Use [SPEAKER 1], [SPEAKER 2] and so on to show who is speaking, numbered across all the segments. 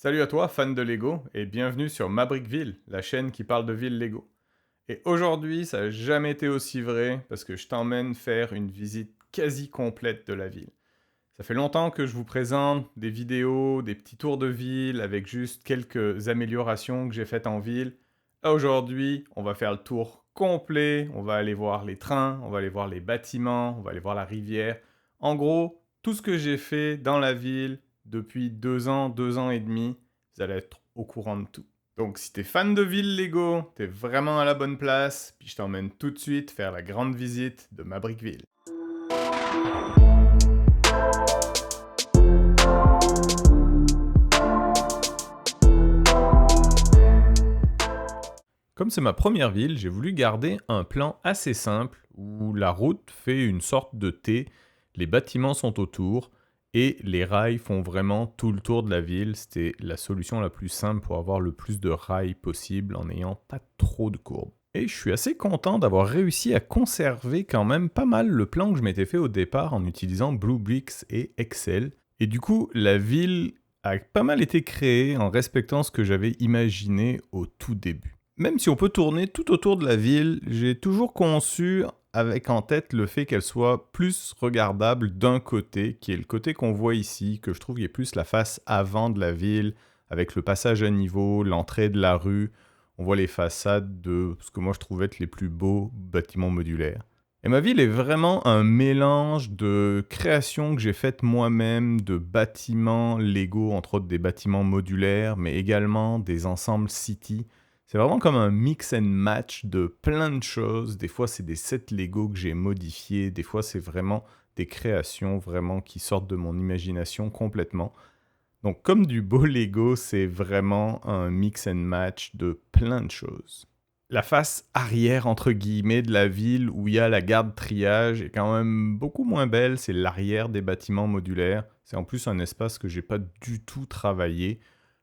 [SPEAKER 1] Salut à toi, fan de Lego, et bienvenue sur Mabrickville, la chaîne qui parle de ville Lego. Et aujourd'hui, ça n'a jamais été aussi vrai parce que je t'emmène faire une visite quasi complète de la ville. Ça fait longtemps que je vous présente des vidéos, des petits tours de ville avec juste quelques améliorations que j'ai faites en ville. Là, aujourd'hui, on va faire le tour complet, on va aller voir les trains, on va aller voir les bâtiments, on va aller voir la rivière. En gros, tout ce que j'ai fait dans la ville depuis 2 ans et demi, vous allez être au courant de tout. Donc si t'es fan de ville Lego, t'es vraiment à la bonne place, puis je t'emmène tout de suite faire la grande visite de Mabrickville. Comme c'est ma première ville, j'ai voulu garder un plan assez simple où la route fait une sorte de T, les bâtiments sont autour et les rails font vraiment tout le tour de la ville. C'était la solution la plus simple pour avoir le plus de rails possible en n'ayant pas trop de courbes. Et je suis assez content d'avoir réussi à conserver quand même pas mal le plan que je m'étais fait au départ en utilisant Bluebricks et Excel. Et du coup, la ville a pas mal été créée en respectant ce que j'avais imaginé au tout début. Même si on peut tourner tout autour de la ville, j'ai toujours conçu avec en tête le fait qu'elle soit plus regardable d'un côté, qui est le côté qu'on voit ici, que je trouve qui est plus la face avant de la ville, avec le passage à niveau, l'entrée de la rue. On voit les façades de ce que moi je trouvais être les plus beaux bâtiments modulaires. Et ma ville est vraiment un mélange de créations que j'ai faites moi-même, de bâtiments Lego, entre autres des bâtiments modulaires, mais également des ensembles city. C'est vraiment comme un mix and match de plein de choses. Des fois, c'est des sets Lego que j'ai modifiés. Des fois, c'est vraiment des créations vraiment qui sortent de mon imagination complètement. Donc, comme du beau Lego, c'est vraiment un mix and match de plein de choses. La face arrière, entre guillemets, de la ville où il y a la gare de triage est quand même beaucoup moins belle. C'est l'arrière des bâtiments modulaires. C'est en plus un espace que j'ai pas du tout travaillé.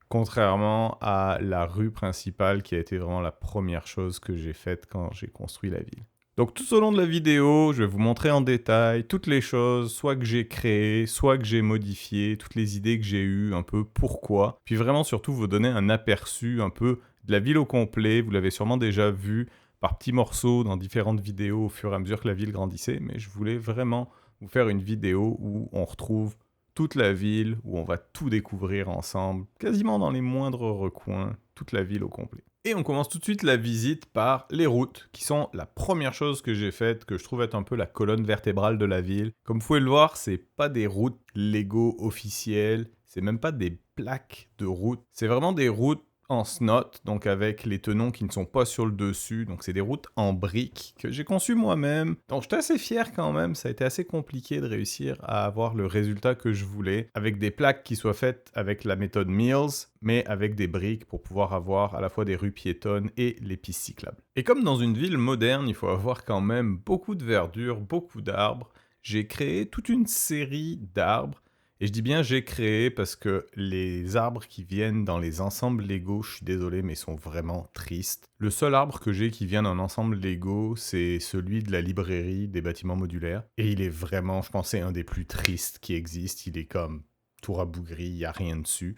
[SPEAKER 1] Contrairement à la rue principale qui a été vraiment la première chose que j'ai faite quand j'ai construit la ville. Donc tout au long de la vidéo, je vais vous montrer en détail toutes les choses, soit que j'ai créées, soit que j'ai modifiées, toutes les idées que j'ai eues, un peu pourquoi. Puis vraiment surtout vous donner un aperçu un peu de la ville au complet. Vous l'avez sûrement déjà vu par petits morceaux dans différentes vidéos au fur et à mesure que la ville grandissait, mais je voulais vraiment vous faire une vidéo où on retrouve toute la ville, où on va tout découvrir ensemble, quasiment dans les moindres recoins, toute la ville au complet. Et on commence tout de suite la visite par les routes, qui sont la première chose que j'ai faite, que je trouve être un peu la colonne vertébrale de la ville. Comme vous pouvez le voir, c'est pas des routes Lego officielles, c'est même pas des plaques de route, c'est vraiment des routes en snot, donc avec les tenons qui ne sont pas sur le dessus. Donc c'est des routes en briques que j'ai conçues moi-même. Donc j'étais assez fier quand même, ça a été assez compliqué de réussir à avoir le résultat que je voulais, avec des plaques qui soient faites avec la méthode Mills, mais avec des briques pour pouvoir avoir à la fois des rues piétonnes et les pistes cyclables. Et comme dans une ville moderne, il faut avoir quand même beaucoup de verdure, beaucoup d'arbres, j'ai créé toute une série d'arbres. Et je dis bien j'ai créé parce que les arbres qui viennent dans les ensembles Lego, je suis désolé, mais sont vraiment tristes. Le seul arbre que j'ai qui vient d'un ensemble Lego, c'est celui de la librairie des bâtiments modulaires. Et il est vraiment, je pense, c'est un des plus tristes qui existent. Il est comme tout rabougri, il n'y a rien dessus.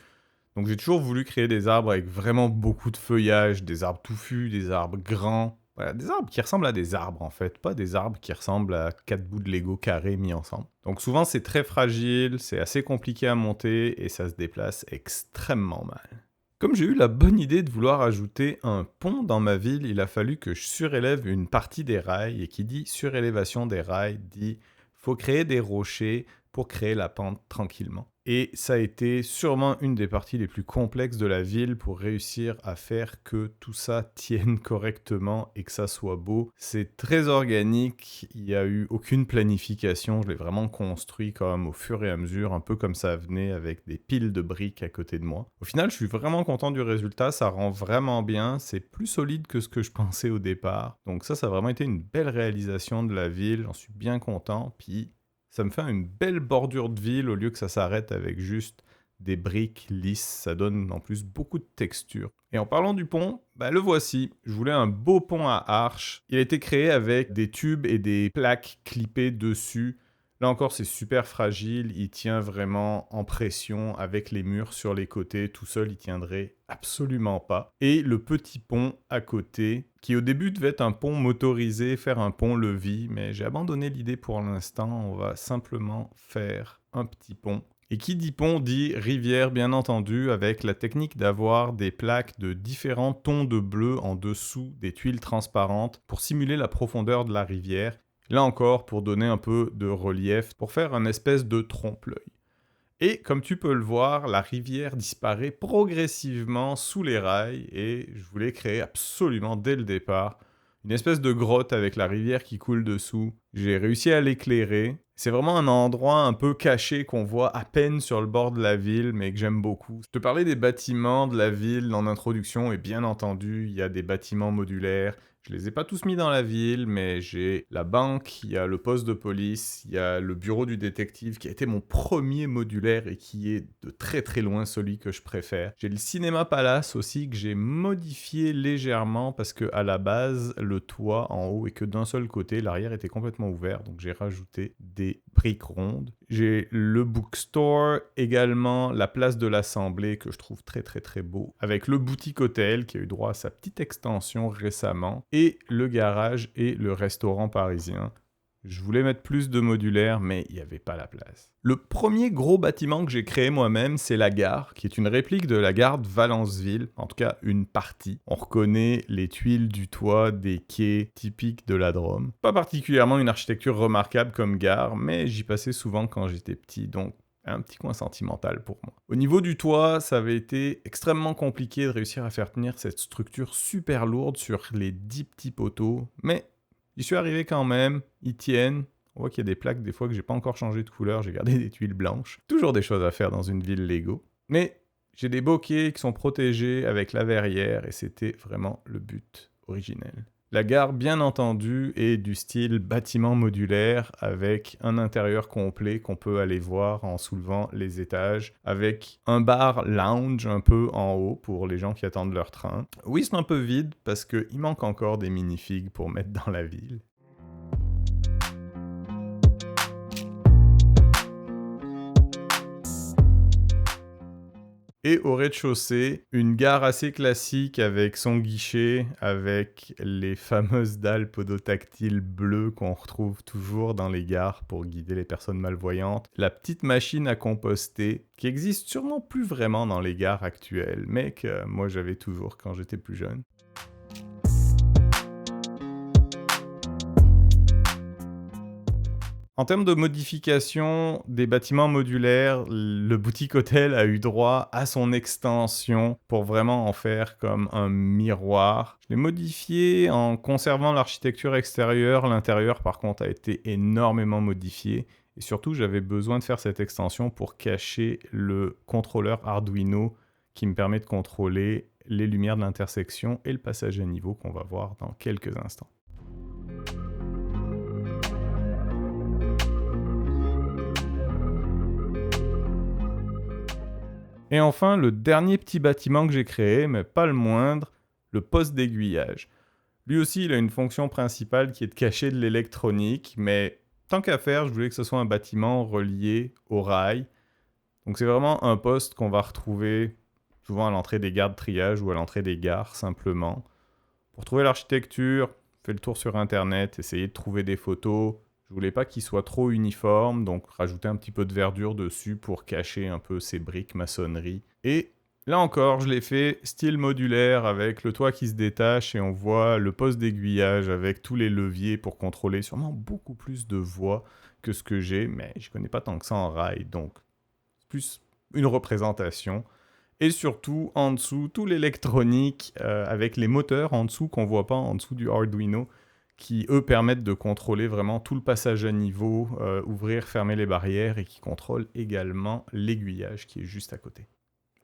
[SPEAKER 1] Donc j'ai toujours voulu créer des arbres avec vraiment beaucoup de feuillage, des arbres touffus, des arbres grands. Voilà, des arbres qui ressemblent à des arbres en fait, pas des arbres qui ressemblent à 4 bouts de Lego carrés mis ensemble. Donc souvent c'est très fragile, c'est assez compliqué à monter et ça se déplace extrêmement mal. Comme j'ai eu la bonne idée de vouloir ajouter un pont dans ma ville, il a fallu que je surélève une partie des rails, et qui dit surélévation des rails dit faut créer des rochers pour créer la pente tranquillement. Et ça a été sûrement une des parties les plus complexes de la ville pour réussir à faire que tout ça tienne correctement et que ça soit beau. C'est très organique, il n'y a eu aucune planification, je l'ai vraiment construit comme au fur et à mesure, un peu comme ça venait avec des piles de briques à côté de moi. Au final, je suis vraiment content du résultat, ça rend vraiment bien, c'est plus solide que ce que je pensais au départ. Donc ça a vraiment été une belle réalisation de la ville, j'en suis bien content, puis ça me fait une belle bordure de ville au lieu que ça s'arrête avec juste des briques lisses. Ça donne en plus beaucoup de texture. Et en parlant du pont, le voici. Je voulais un beau pont à arches. Il a été créé avec des tubes et des plaques clippées dessus. Là encore, c'est super fragile, il tient vraiment en pression avec les murs sur les côtés. Tout seul, il tiendrait absolument pas. Et le petit pont à côté, qui au début devait être un pont motorisé, faire un pont-levis, mais j'ai abandonné l'idée pour l'instant. On va simplement faire un petit pont. Et qui dit pont dit rivière, bien entendu, avec la technique d'avoir des plaques de différents tons de bleu en dessous des tuiles transparentes pour simuler la profondeur de la rivière. Là encore, pour donner un peu de relief, pour faire un espèce de trompe-l'œil. Et comme tu peux le voir, la rivière disparaît progressivement sous les rails et je voulais créer absolument dès le départ une espèce de grotte avec la rivière qui coule dessous. J'ai réussi à l'éclairer. C'est vraiment un endroit un peu caché qu'on voit à peine sur le bord de la ville, mais que j'aime beaucoup. Je te parlais des bâtiments de la ville en introduction, et bien entendu, il y a des bâtiments modulaires. Je les ai pas tous mis dans la ville, mais j'ai la banque, il y a le poste de police, il y a le bureau du détective qui a été mon premier modulaire et qui est de très très loin celui que je préfère. J'ai le cinéma palace aussi que j'ai modifié légèrement parce que à la base le toit en haut est que d'un seul côté, l'arrière était complètement ouvert, donc j'ai rajouté des briques rondes. J'ai le bookstore, également la place de l'Assemblée que je trouve très très très beau, avec le boutique hôtel qui a eu droit à sa petite extension récemment, et le garage et le restaurant parisien. Je voulais mettre plus de modulaire, mais il n'y avait pas la place. Le premier gros bâtiment que j'ai créé moi-même, c'est la gare, qui est une réplique de la gare de Valenceville, en tout cas une partie. On reconnaît les tuiles du toit des quais typiques de la Drôme. Pas particulièrement une architecture remarquable comme gare, mais j'y passais souvent quand j'étais petit, donc un petit coin sentimental pour moi. Au niveau du toit, ça avait été extrêmement compliqué de réussir à faire tenir cette structure super lourde sur les 10 petits poteaux, mais j'y suis arrivé quand même, ils tiennent. On voit qu'il y a des plaques des fois que j'ai pas encore changé de couleur, j'ai gardé des tuiles blanches. Toujours des choses à faire dans une ville Lego. Mais j'ai des bokeh qui sont protégés avec la verrière et c'était vraiment le but originel. La gare, bien entendu, est du style bâtiment modulaire avec un intérieur complet qu'on peut aller voir en soulevant les étages, avec un bar lounge un peu en haut pour les gens qui attendent leur train. Oui, c'est un peu vide parce qu'il manque encore des minifigs pour mettre dans la ville. Et au rez-de-chaussée, une gare assez classique avec son guichet, avec les fameuses dalles podotactiles bleues qu'on retrouve toujours dans les gares pour guider les personnes malvoyantes. La petite machine à composter, qui existe sûrement plus vraiment dans les gares actuelles, mais que moi j'avais toujours quand j'étais plus jeune. En termes de modification des bâtiments modulaires, le boutique hôtel a eu droit à son extension pour vraiment en faire comme un miroir. Je l'ai modifié en conservant l'architecture extérieure. L'intérieur, par contre, a été énormément modifié. Et surtout, j'avais besoin de faire cette extension pour cacher le contrôleur Arduino qui me permet de contrôler les lumières de l'intersection et le passage à niveau qu'on va voir dans quelques instants. Et enfin, le dernier petit bâtiment que j'ai créé, mais pas le moindre, le poste d'aiguillage. Lui aussi, il a une fonction principale qui est de cacher de l'électronique, mais tant qu'à faire, je voulais que ce soit un bâtiment relié au rail. Donc c'est vraiment un poste qu'on va retrouver souvent à l'entrée des gares de triage ou à l'entrée des gares simplement. Pour trouver l'architecture, fais le tour sur internet, essayez de trouver des photos. Je voulais pas qu'il soit trop uniforme, donc rajouter un petit peu de verdure dessus pour cacher un peu ces briques maçonnerie. Et là encore, je l'ai fait style modulaire avec le toit qui se détache et on voit le poste d'aiguillage avec tous les leviers pour contrôler sûrement beaucoup plus de voies que ce que j'ai, mais je connais pas tant que ça en rail, donc c'est plus une représentation. Et surtout, en dessous, tout l'électronique avec les moteurs en dessous qu'on voit pas en dessous du Arduino qui, eux, permettent de contrôler vraiment tout le passage à niveau, ouvrir, fermer les barrières et qui contrôlent également l'aiguillage qui est juste à côté.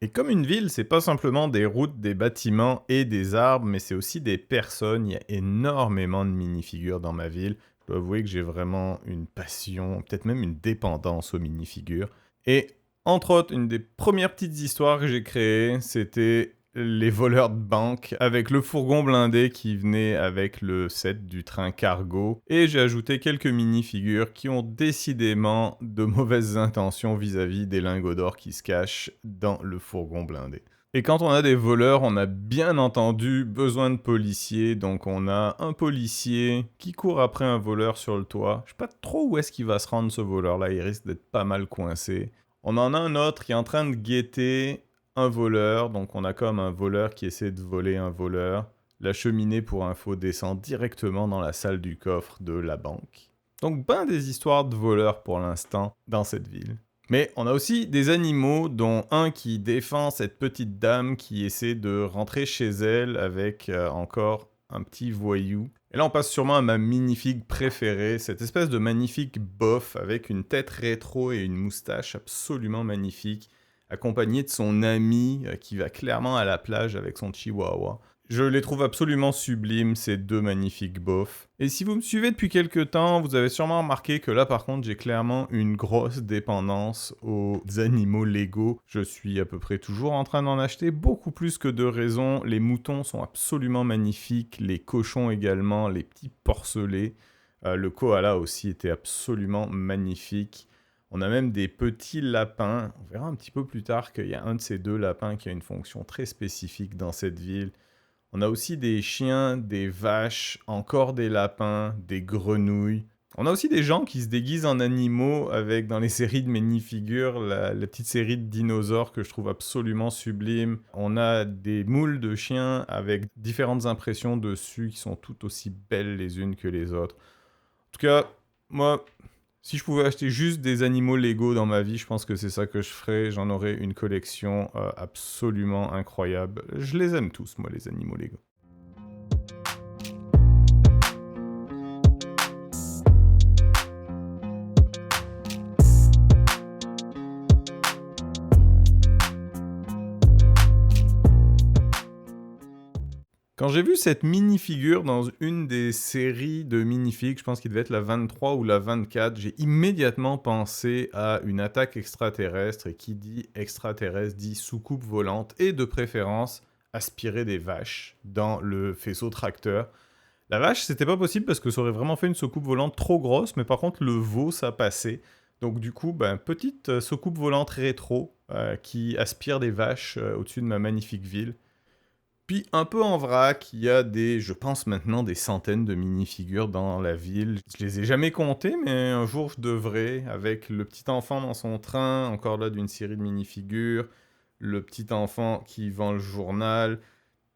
[SPEAKER 1] Et comme une ville, c'est pas simplement des routes, des bâtiments et des arbres, mais c'est aussi des personnes. Il y a énormément de minifigures dans ma ville. Je dois avouer que j'ai vraiment une passion, peut-être même une dépendance aux minifigures. Et entre autres, une des premières petites histoires que j'ai créées, c'était les voleurs de banque avec le fourgon blindé qui venait avec le set du train cargo. Et j'ai ajouté quelques mini-figures qui ont décidément de mauvaises intentions vis-à-vis des lingots d'or qui se cachent dans le fourgon blindé. Et quand on a des voleurs, on a bien entendu besoin de policiers. Donc on a un policier qui court après un voleur sur le toit. Je sais pas trop où est-ce qu'il va se rendre ce voleur-là, il risque d'être pas mal coincé. On en a un autre qui est en train de guetter un voleur. Donc on a comme un voleur qui essaie de voler un voleur. La cheminée, pour info, descend directement dans la salle du coffre de la banque. Donc ben des histoires de voleurs pour l'instant dans cette ville. Mais on a aussi des animaux, dont un qui défend cette petite dame qui essaie de rentrer chez elle avec encore un petit voyou. Et là, on passe sûrement à ma minifig préférée, cette espèce de magnifique bof avec une tête rétro et une moustache absolument magnifique, accompagné de son ami qui va clairement à la plage avec son chihuahua. Je les trouve absolument sublimes, ces deux magnifiques beaufs. Et si vous me suivez depuis quelques temps, vous avez sûrement remarqué que là par contre j'ai clairement une grosse dépendance aux animaux Lego. Je suis à peu près toujours en train d'en acheter, beaucoup plus que de raison. Les moutons sont absolument magnifiques, les cochons également, les petits porcelets. Le koala aussi était absolument magnifique. On a même des petits lapins. On verra un petit peu plus tard qu'il y a un de ces deux lapins qui a une fonction très spécifique dans cette ville. On a aussi des chiens, des vaches, encore des lapins, des grenouilles. On a aussi des gens qui se déguisent en animaux avec, dans les séries de minifigures, la petite série de dinosaures que je trouve absolument sublime. On a des moules de chiens avec différentes impressions dessus qui sont toutes aussi belles les unes que les autres. En tout cas, moi, si je pouvais acheter juste des animaux Lego dans ma vie, je pense que c'est ça que je ferais. J'en aurais une collection absolument incroyable. Je les aime tous, moi, les animaux Lego. Quand j'ai vu cette mini-figure dans une des séries de minifigs, je pense qu'il devait être la 23 ou la 24, j'ai immédiatement pensé à une attaque extraterrestre. Et qui dit extraterrestre dit soucoupe volante et de préférence aspirer des vaches dans le faisceau tracteur. La vache, c'était pas possible parce que ça aurait vraiment fait une soucoupe volante trop grosse, mais par contre le veau, ça passait. Donc du coup, petite soucoupe volante rétro qui aspire des vaches au-dessus de ma magnifique ville. Puis un peu en vrac, il y a je pense maintenant, des centaines de mini-figures dans la ville. Je les ai jamais comptées, mais un jour je devrais, avec le petit enfant dans son train, encore là d'une série de mini-figures, le petit enfant qui vend le journal.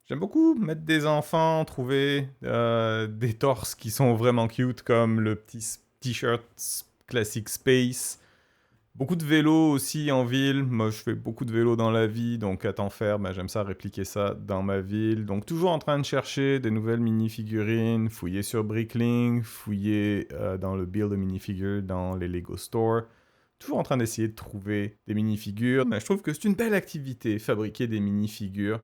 [SPEAKER 1] J'aime beaucoup mettre des enfants, trouver des torses qui sont vraiment cute, comme le petit t-shirt classique Space. Beaucoup de vélos aussi en ville. Moi, je fais beaucoup de vélos dans la vie, donc à t'en faire, j'aime ça répliquer ça dans ma ville. Donc toujours en train de chercher des nouvelles mini-figurines, fouiller sur Bricklink, fouiller dans le build de minifigures dans les Lego Store. Toujours en train d'essayer de trouver des mini-figures. Je trouve que c'est une belle activité, fabriquer des mini-figures.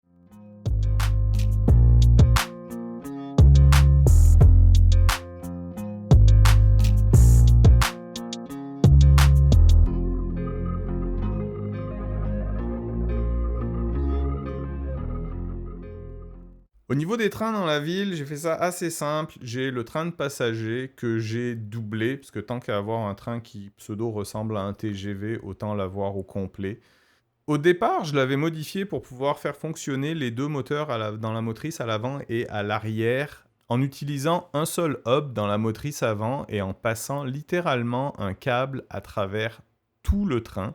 [SPEAKER 1] Au niveau des trains dans la ville, j'ai fait ça assez simple. J'ai le train de passagers que j'ai doublé, parce que tant qu'à avoir un train qui pseudo ressemble à un TGV, autant l'avoir au complet. Au départ, je l'avais modifié pour pouvoir faire fonctionner les deux moteurs dans la motrice à l'avant et à l'arrière, en utilisant un seul hub dans la motrice avant et en passant littéralement un câble à travers tout le train.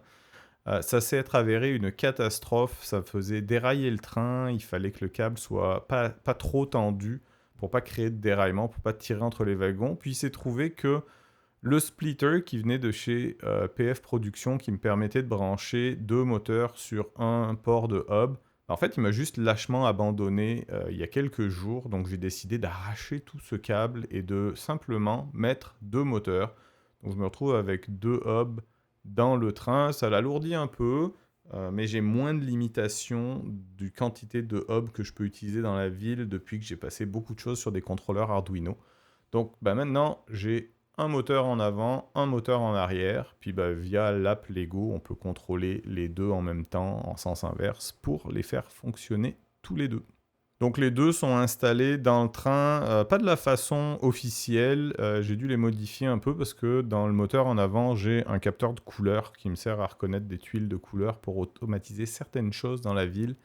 [SPEAKER 1] Ça s'est avéré une catastrophe, ça faisait dérailler le train, il fallait que le câble soit pas trop tendu pour pas créer de déraillement, pour pas tirer entre les wagons. Puis il s'est trouvé que le splitter qui venait de chez PF Productions, qui me permettait de brancher deux moteurs sur un port de hub, en fait il m'a juste lâchement abandonné il y a quelques jours, donc j'ai décidé d'arracher tout ce câble et de simplement mettre deux moteurs. Donc je me retrouve avec deux hubs dans le train, ça l'alourdit un peu, mais j'ai moins de limitations du quantité de hubs que je peux utiliser dans la ville depuis que j'ai passé beaucoup de choses sur des contrôleurs Arduino. Donc maintenant, j'ai un moteur en avant, un moteur en arrière, puis via l'app Lego, on peut contrôler les deux en même temps, en sens inverse, pour les faire fonctionner tous les deux. Donc les deux sont installés dans le train, pas de la façon officielle, j'ai dû les modifier un peu parce que dans le moteur en avant, j'ai un capteur de couleur qui me sert à reconnaître des tuiles de couleur pour automatiser certaines choses dans la ville.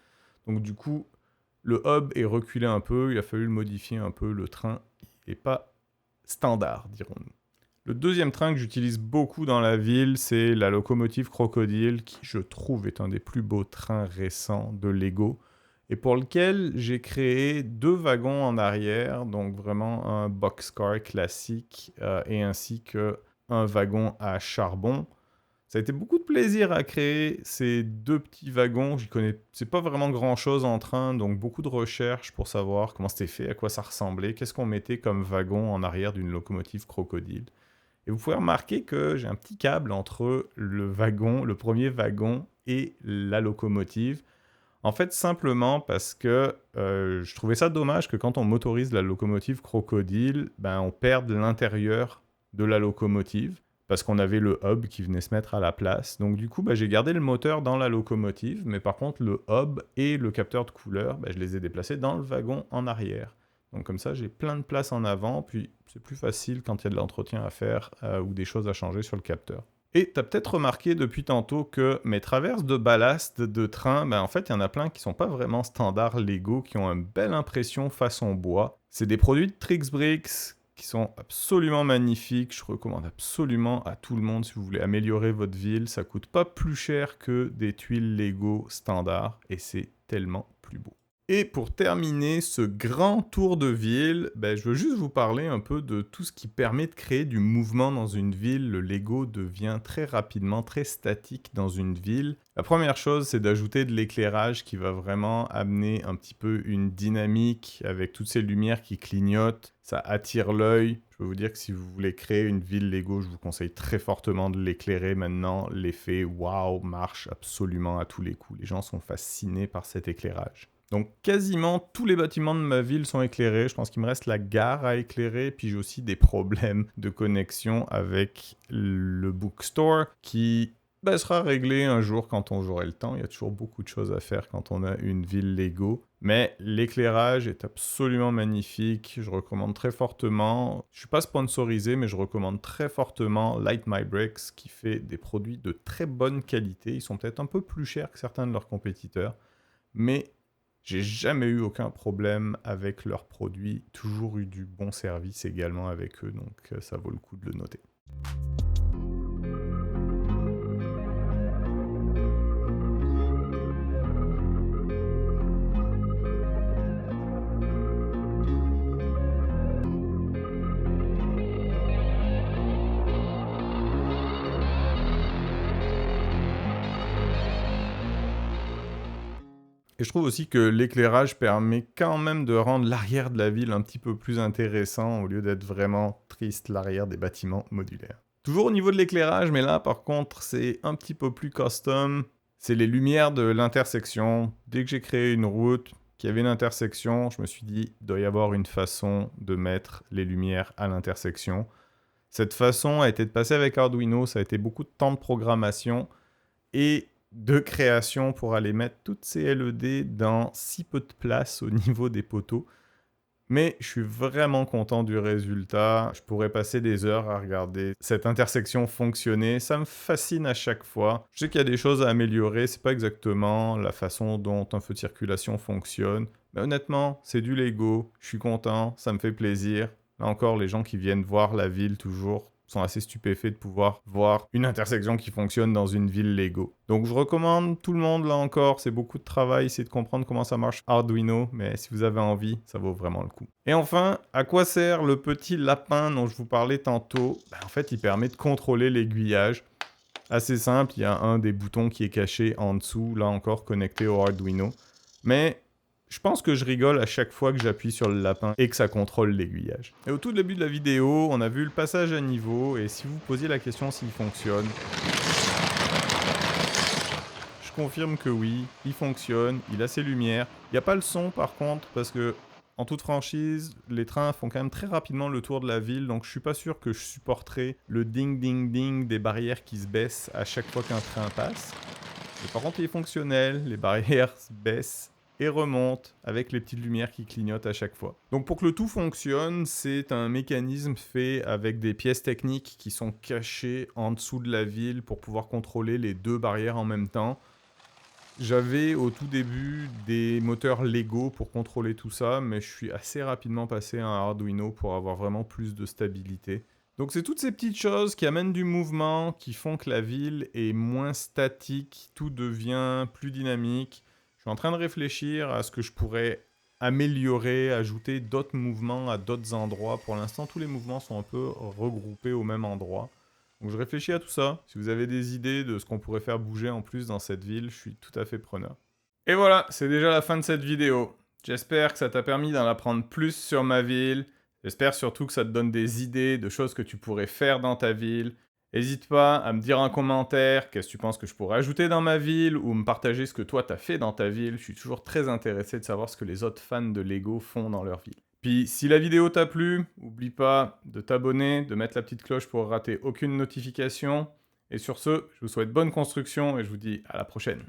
[SPEAKER 1] Donc du coup, le hub est reculé un peu, il a fallu le modifier un peu, le train n'est pas standard, dirons-nous. Le deuxième train que j'utilise beaucoup dans la ville, c'est la locomotive Crocodile, qui je trouve est un des plus beaux trains récents de Lego, et pour lequel j'ai créé 2 wagons en arrière, donc vraiment un boxcar classique, et ainsi qu'un wagon à charbon. Ça a été beaucoup de plaisir à créer ces 2 petits wagons. J'y connais, c'est pas vraiment grand-chose en train, donc beaucoup de recherches pour savoir comment c'était fait, à quoi ça ressemblait, qu'est-ce qu'on mettait comme wagon en arrière d'une locomotive Crocodile. Et vous pouvez remarquer que j'ai un petit câble entre le wagon, le premier wagon et la locomotive. En fait, simplement parce que je trouvais ça dommage que quand on motorise la locomotive Crocodile, ben, on perde l'intérieur de la locomotive parce qu'on avait le hub qui venait se mettre à la place. Donc du coup, ben, j'ai gardé le moteur dans la locomotive, mais par contre, le hub et le capteur de couleur, ben, je les ai déplacés dans le wagon en arrière. Donc comme ça, j'ai plein de place en avant, puis c'est plus facile quand il y a de l'entretien à faire ou des choses à changer sur le capteur. Et tu as peut-être remarqué depuis tantôt que mes traverses de ballast de train, ben en fait, il y en a plein qui sont pas vraiment standards Lego, qui ont une belle impression façon bois. C'est des produits de Trixbricks qui sont absolument magnifiques. Je recommande absolument à tout le monde si vous voulez améliorer votre ville. Ça coûte pas plus cher que des tuiles Lego standards et c'est tellement plus beau. Et pour terminer ce grand tour de ville, ben, je veux juste vous parler un peu de tout ce qui permet de créer du mouvement dans une ville. Le Lego devient très rapidement très statique dans une ville. La première chose, c'est d'ajouter de l'éclairage qui va vraiment amener un petit peu une dynamique avec toutes ces lumières qui clignotent. Ça attire l'œil. Je peux vous dire que si vous voulez créer une ville Lego, je vous conseille très fortement de l'éclairer maintenant. L'effet waouh marche absolument à tous les coups. Les gens sont fascinés par cet éclairage. Donc quasiment tous les bâtiments de ma ville sont éclairés. Je pense qu'il me reste la gare à éclairer. Puis j'ai aussi des problèmes de connexion avec le bookstore qui sera réglé un jour quand on aura le temps. Il y a toujours beaucoup de choses à faire quand on a une ville Lego. Mais l'éclairage est absolument magnifique. Je recommande très fortement. Je ne suis pas sponsorisé, mais je recommande très fortement Light My Bricks qui fait des produits de très bonne qualité. Ils sont peut-être un peu plus chers que certains de leurs compétiteurs. Mais j'ai jamais eu aucun problème avec leurs produits, toujours eu du bon service également avec eux, donc ça vaut le coup de le noter. Et je trouve aussi que l'éclairage permet quand même de rendre l'arrière de la ville un petit peu plus intéressant au lieu d'être vraiment triste, l'arrière des bâtiments modulaires. Toujours au niveau de l'éclairage, mais là par contre c'est un petit peu plus custom. C'est les lumières de l'intersection. Dès que j'ai créé une route qui avait une intersection, je me suis dit il doit y avoir une façon de mettre les lumières à l'intersection. Cette façon a été de passer avec Arduino, ça a été beaucoup de temps de programmation et de création pour aller mettre toutes ces LED dans si peu de place au niveau des poteaux. Mais je suis vraiment content du résultat. Je pourrais passer des heures à regarder cette intersection fonctionner. Ça me fascine à chaque fois. Je sais qu'il y a des choses à améliorer. C'est pas exactement la façon dont un feu de circulation fonctionne. Mais honnêtement, c'est du Lego. Je suis content. Ça me fait plaisir. Là encore, les gens qui viennent voir la ville toujours sont assez stupéfaits de pouvoir voir une intersection qui fonctionne dans une ville Lego. Donc je recommande tout le monde, là encore, c'est beaucoup de travail, c'est de comprendre comment ça marche Arduino, mais si vous avez envie, ça vaut vraiment le coup. Et enfin, à quoi sert le petit lapin dont je vous parlais tantôt? En fait, il permet de contrôler l'aiguillage. Assez simple, il y a un des boutons qui est caché en dessous, là encore connecté au Arduino. Mais je pense que je rigole à chaque fois que j'appuie sur le lapin et que ça contrôle l'aiguillage. Et au tout début de la vidéo, on a vu le passage à niveau, et si vous posiez la question s'il fonctionne, je confirme que oui, il fonctionne, il a ses lumières. Il n'y a pas le son par contre, parce que, en toute franchise, les trains font quand même très rapidement le tour de la ville, donc je suis pas sûr que je supporterai le ding ding ding des barrières qui se baissent à chaque fois qu'un train passe. Mais par contre, il est fonctionnel, les barrières se baissent et remonte avec les petites lumières qui clignotent à chaque fois. Donc pour que le tout fonctionne, c'est un mécanisme fait avec des pièces techniques qui sont cachées en dessous de la ville pour pouvoir contrôler les deux barrières en même temps. J'avais au tout début des moteurs Lego pour contrôler tout ça, mais je suis assez rapidement passé à un Arduino pour avoir vraiment plus de stabilité. Donc c'est toutes ces petites choses qui amènent du mouvement, qui font que la ville est moins statique, tout devient plus dynamique. Je suis en train de réfléchir à ce que je pourrais améliorer, ajouter d'autres mouvements à d'autres endroits. Pour l'instant, tous les mouvements sont un peu regroupés au même endroit. Donc je réfléchis à tout ça. Si vous avez des idées de ce qu'on pourrait faire bouger en plus dans cette ville, je suis tout à fait preneur. Et voilà, c'est déjà la fin de cette vidéo. J'espère que ça t'a permis d'en apprendre plus sur ma ville. J'espère surtout que ça te donne des idées de choses que tu pourrais faire dans ta ville. N'hésite pas à me dire en commentaire qu'est-ce que tu penses que je pourrais ajouter dans ma ville ou me partager ce que toi t'as fait dans ta ville. Je suis toujours très intéressé de savoir ce que les autres fans de Lego font dans leur ville. Puis si la vidéo t'a plu, n'oublie pas de t'abonner, de mettre la petite cloche pour rater aucune notification. Et sur ce, je vous souhaite bonne construction et je vous dis à la prochaine.